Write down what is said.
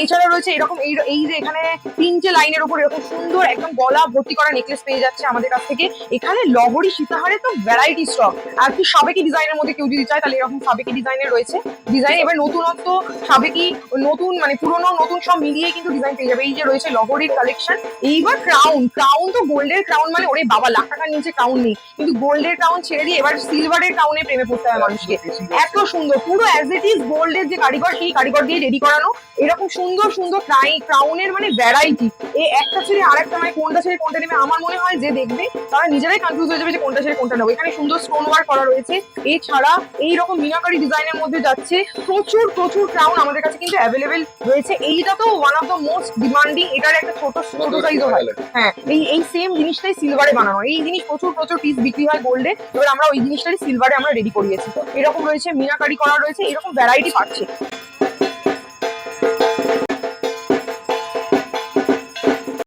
এছাড়া রয়েছে এরকম এই যে এখানে 3টে লাইনের উপর এরকম সুন্দর একদম গলা ভর্তি করা নেকলেস পেয়ে যাচ্ছে আমাদের কাছ থেকে। এখানে লহরি সীতাহারে তো ভ্যারাইটি স্টক। আর কি সাবেকি ডিজাইনের মধ্যে কেউ যদি চায় তাহলে এরকম সাবেকি ডিজাইনের রয়েছে ডিজাইন। এবার নতুনত্ব সাবেকি নতুন মানে পুরনো নতুন সব মিলিয়ে কিন্তু ডিজাইন পেয়ে যাবে। এই যে রয়েছে লহরির কালেকশন। এইবার ক্রাউন, ক্রাউন তো গোল্ডের ক্রাউন মানে ওরে বাবা লাখ টাকার নিচে ক্রাউন নেই, কিন্তু গোল্ডের ক্রাউন ছেড়ে দিয়ে এবার সিলভারের ক্রাউনে প্রেমে পড়তে হয় মানুষকে। এত সুন্দর পুরো অ্যাজ ইট ইজ গোল্ডের যে কারিগর সেই কারিগর দিয়ে রেডি করানো এরকম সুন্দর সুন্দর ক্রাউনের মানে ভ্যারাইটি। এই একটা ছেড়ে আরেকটা মানে কোনটা ছেড়ে কোনটা নেবে আমার মনে হয় যে দেখবে তারা নিজেরাই কনফিউজ হয়ে যাবে যে কোনটা ছেড়ে কোনটা নেবো। এখানে সুন্দর স্টোন ওয়ার্ক করা রয়েছে। এছাড়া এইরকম মিনাকারি ডিজাইনের মধ্যে যাচ্ছে প্রচুর প্রচুর ক্রাউন আমাদের কাছে কিন্তু অ্যাভেলেবেল রয়েছে। এইটা তো one of the most demanding, এটার একটা ছোট সাইজও হয়। হ্যাঁ, এই সেম জিনিসটাই সিলভারে বানানো। এই জিনিস প্রচুর প্রচুর পিস বিক্রি হয় গোল্ডে, এবার আমরা ওই জিনিসটাই সিলভারে আমরা রেডি করিয়েছি। এরকম রয়েছে মিনাকারি করা রয়েছে, এরকম ভ্যারাইটি পাচ্ছে।